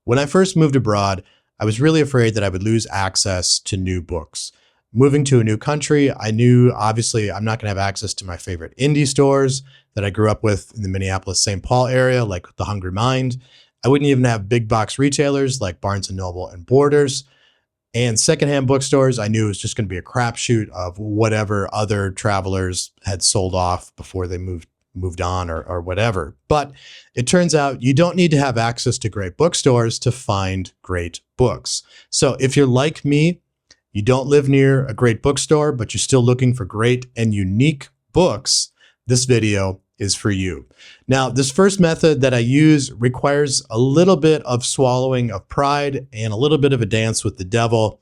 When I first moved abroad, I was really afraid that I would lose access to new books. Moving to a new country, I knew obviously I'm not going to have access to my favorite indie stores that I grew up with in the Minneapolis-St. Paul area, like The Hungry Mind. I wouldn't even have big box retailers like Barnes & Noble and Borders. And secondhand bookstores, I knew it was just going to be a crapshoot of whatever other travelers had sold off before they moved on or whatever. But it turns out you don't need to have access to great bookstores to find great books. So if you're like me, you don't live near a great bookstore, but you're still looking for great and unique books, this video is for you. Now, this first method that I use requires a little bit of swallowing of pride and a little bit of a dance with the devil.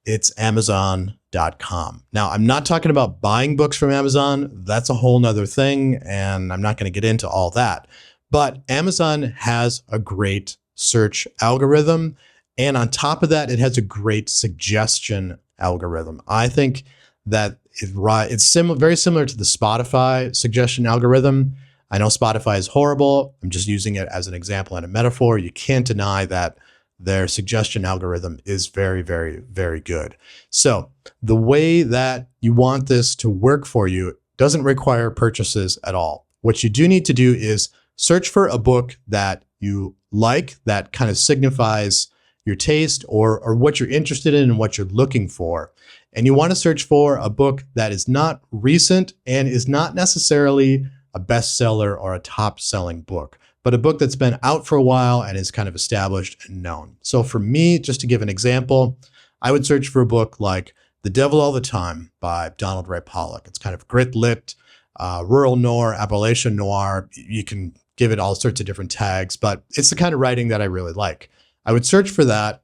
It's Amazon.com. Now, I'm not talking about buying books from Amazon. That's a whole nother thing, and I'm not going to get into all that. But Amazon has a great search algorithm, and on top of that, it has a great suggestion algorithm. I think that it's very similar to the Spotify suggestion algorithm. I know Spotify is horrible. I'm just using it as an example and a metaphor. You can't deny that their suggestion algorithm is very, very, very good. So the way that you want this to work for you doesn't require purchases at all. What you do need to do is search for a book that you like, that kind of signifies your taste or what you're interested in and what you're looking for. And you want to search for a book that is not recent and is not necessarily a bestseller or a top-selling book, but a book that's been out for a while and is kind of established and known. So for me, just to give an example, I would search for a book like The Devil All the Time by Donald Ray Pollock. It's kind of grit lit, rural noir, Appalachian noir. You can give it all sorts of different tags, but it's the kind of writing that I really like. I would search for that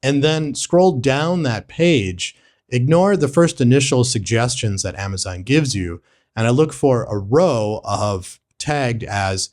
and then scroll down that page, ignore the first initial suggestions that Amazon gives you, and I look for a row of tagged as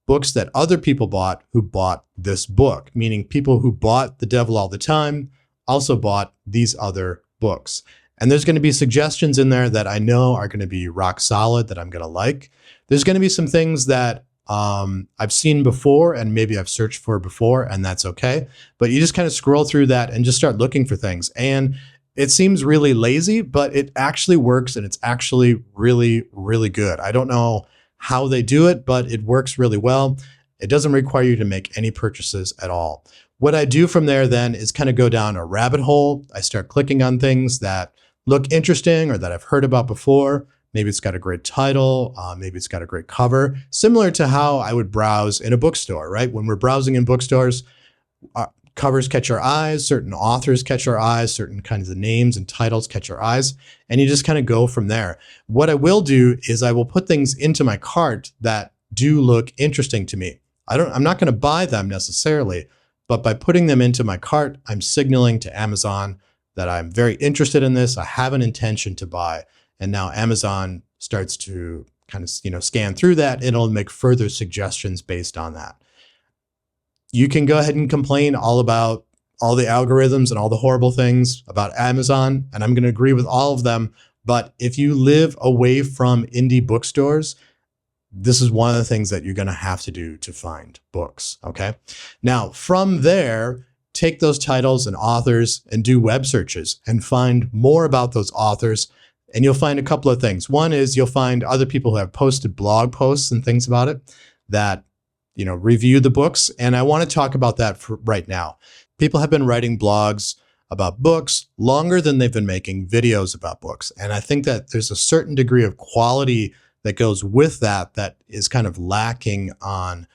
books that other people bought who bought this book, meaning people who bought The Devil All the Time also bought these other books. And there's going to be suggestions in there that I know are going to be rock solid, that I'm going to like. There's going to be some things that I've seen before and maybe I've searched for before, and that's okay. But you just kind of scroll through that and just start looking for things. And it seems really lazy, but it actually works, and it's actually really, really good. I don't know how they do it, but it works really well. It doesn't require you to make any purchases at all. What I do from there then is kind of go down a rabbit hole. I start clicking on things that look interesting or that I've heard about before. Maybe it's got a great title. Maybe it's got a great cover, similar to how I would browse in a bookstore, right? When we're browsing in bookstores, covers catch our eyes, certain authors catch our eyes, certain kinds of names and titles catch our eyes, and you just kind of go from there. What I will do is I will put things into my cart that do look interesting to me. I'm not going to buy them necessarily, but by putting them into my cart, I'm signaling to Amazon that I'm very interested in this. I have an intention to buy. And now Amazon starts to kind of, scan through that, and it'll make further suggestions based on that. You can go ahead and complain all about all the algorithms and all the horrible things about Amazon, and I'm going to agree with all of them. But if you live away from indie bookstores, this is one of the things that you're going to have to do to find books. Okay. Now, from there, take those titles and authors and do web searches and find more about those authors. And you'll find a couple of things. One is you'll find other people who have posted blog posts and things about it that, review the books. And I want to talk about that for right now. People have been writing blogs about books longer than they've been making videos about books. And I think that there's a certain degree of quality that goes with that is kind of lacking on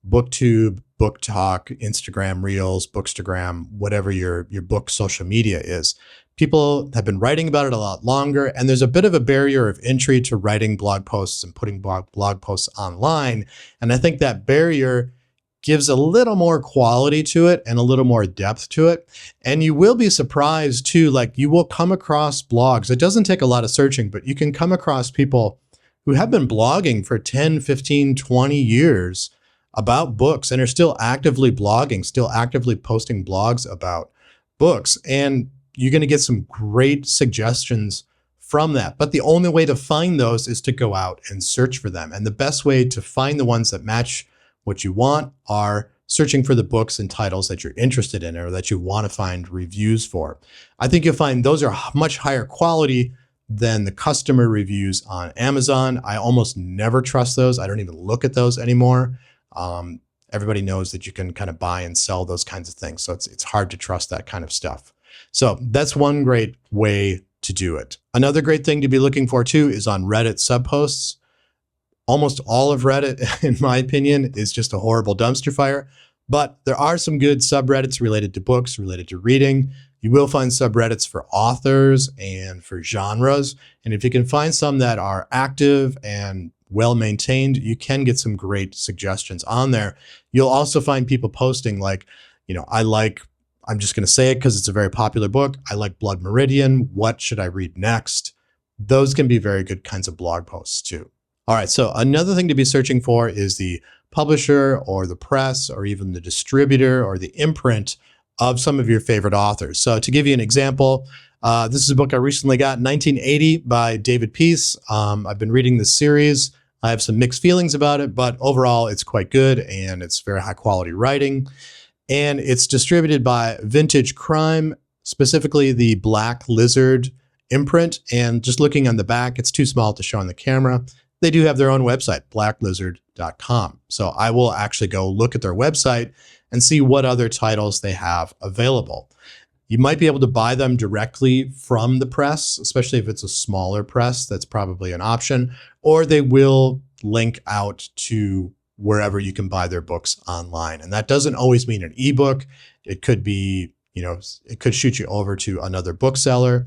BookTube, BookTok, Instagram Reels, Bookstagram, whatever your book social media is. People have been writing about it a lot longer, and there's a bit of a barrier of entry to writing blog posts and putting blog posts online. And I think that barrier gives a little more quality to it and a little more depth to it. And you will be surprised too, like you will come across blogs. It doesn't take a lot of searching, but you can come across people who have been blogging for 10, 15, 20 years about books and are still actively blogging, still actively posting blogs about books. And you're going to get some great suggestions from that. But the only way to find those is to go out and search for them. And the best way to find the ones that match what you want are searching for the books and titles that you're interested in or that you want to find reviews for. I think you'll find those are much higher quality than the customer reviews on Amazon. I almost never trust those. I don't even look at those anymore. Everybody knows that you can kind of buy and sell those kinds of things. So it's hard to trust that kind of stuff. So that's one great way to do it. Another great thing to be looking for too is on Reddit subposts. Almost all of Reddit, in my opinion, is just a horrible dumpster fire, but there are some good subreddits related to books, related to reading. You will find subreddits for authors and for genres. And if you can find some that are active and well-maintained, you can get some great suggestions on there. You'll also find people posting like, I'm just going to say it because it's a very popular book. I like Blood Meridian. What should I read next? Those can be very good kinds of blog posts too. All right, so another thing to be searching for is the publisher or the press or even the distributor or the imprint of some of your favorite authors. So to give you an example, this is a book I recently got, 1980 by David Peace. I've been reading this series. I have some mixed feelings about it, but overall it's quite good and it's very high quality writing. And it's distributed by Vintage Crime, specifically the Black Lizard imprint. And just looking on the back, it's too small to show on the camera. They do have their own website, blacklizard.com. So I will actually go look at their website and see what other titles they have available. You might be able to buy them directly from the press, especially if it's a smaller press. That's probably an option. Or they will link out to wherever you can buy their books online. And that doesn't always mean an ebook. It could be, it could shoot you over to another bookseller.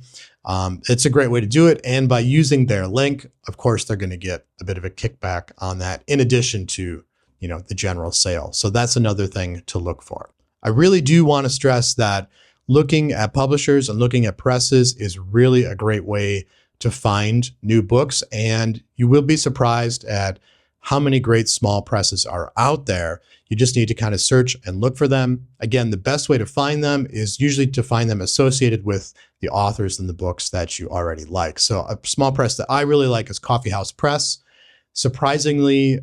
It's a great way to do it. And by using their link, of course, they're going to get a bit of a kickback on that in addition to, the general sale. So that's another thing to look for. I really do want to stress that looking at publishers and looking at presses is really a great way to find new books. And you will be surprised at how many great small presses are out there. You just need to kind of search and look for them. Again, the best way to find them is usually to find them associated with the authors and the books that you already like. So a small press that I really like is Coffee House Press. Surprisingly,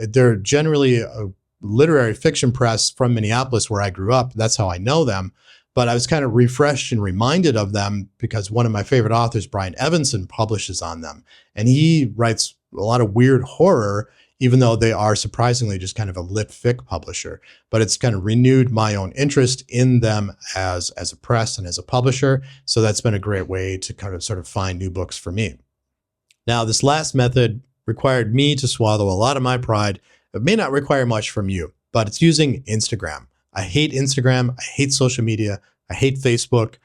they're generally a literary fiction press from Minneapolis where I grew up. That's how I know them. But I was kind of refreshed and reminded of them because one of my favorite authors, Brian Evanson, publishes on them. And he writes a lot of weird horror, even though they are surprisingly just kind of a lit fic publisher. But it's kind of renewed my own interest in them as a press and as a publisher. So that's been a great way to kind of sort of find new books for me. Now, this last method required me to swallow a lot of my pride. It may not require much from you, but it's using Instagram. I hate Instagram. I hate social media. I hate Facebook,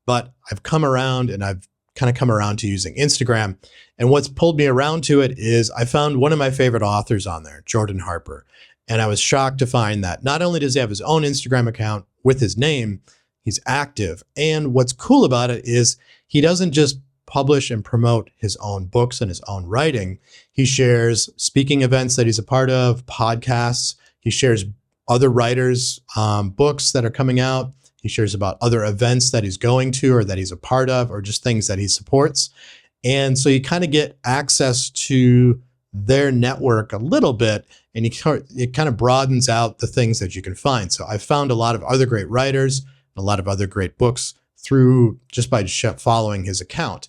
but I've come around and I've kind of come around to using Instagram. And what's pulled me around to it is I found one of my favorite authors on there, Jordan Harper. And I was shocked to find that not only does he have his own Instagram account with his name, he's active. And what's cool about it is he doesn't just publish and promote his own books and his own writing. He shares speaking events that he's a part of, podcasts. He shares other writers' books that are coming out. He shares about other events that he's going to or that he's a part of or just things that he supports. And so you kind of get access to their network a little bit, and it kind of broadens out the things that you can find. So I found a lot of other great writers, and a lot of other great books through just by following his account.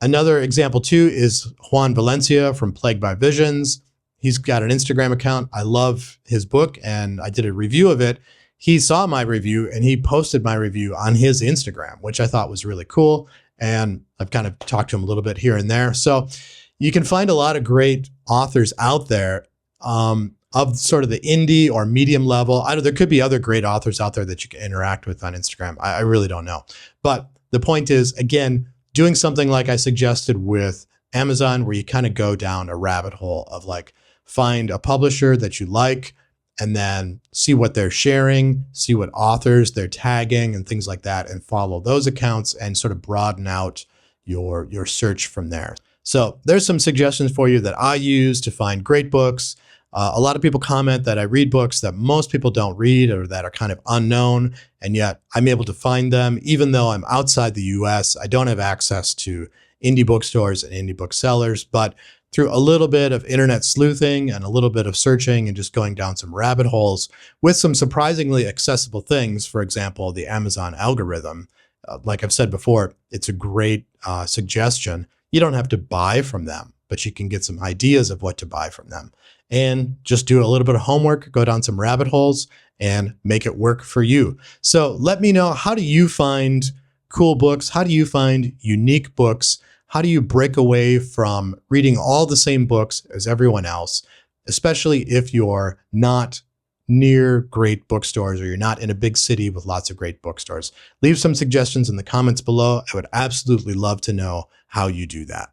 Another example too is Juan Valencia from Plagued by Visions. He's got an Instagram account. I love his book and I did a review of it. He saw my review and he posted my review on his Instagram, which I thought was really cool. And I've kind of talked to him a little bit here and there. So you can find a lot of great authors out there of sort of the indie or medium level. There could be other great authors out there that you can interact with on Instagram. I really don't know. But the point is, again, doing something like I suggested with Amazon, where you kind of go down a rabbit hole of like, find a publisher that you like, and then see what they're sharing, see what authors they're tagging and things like that, and follow those accounts and sort of broaden out your search from there. So there's some suggestions for you that I use to find great books. A lot of people comment that I read books that most people don't read or that are kind of unknown, and yet I'm able to find them even though I'm outside the US. I don't have access to indie bookstores and indie booksellers, but through a little bit of internet sleuthing and a little bit of searching and just going down some rabbit holes with some surprisingly accessible things. For example, the Amazon algorithm. Like I've said before, it's a great suggestion. You don't have to buy from them, but you can get some ideas of what to buy from them. And just do a little bit of homework, go down some rabbit holes, and make it work for you. So let me know, how do you find cool books? How do you find unique books? How do you break away from reading all the same books as everyone else, especially if you're not near great bookstores or you're not in a big city with lots of great bookstores? Leave some suggestions in the comments below. I would absolutely love to know how you do that.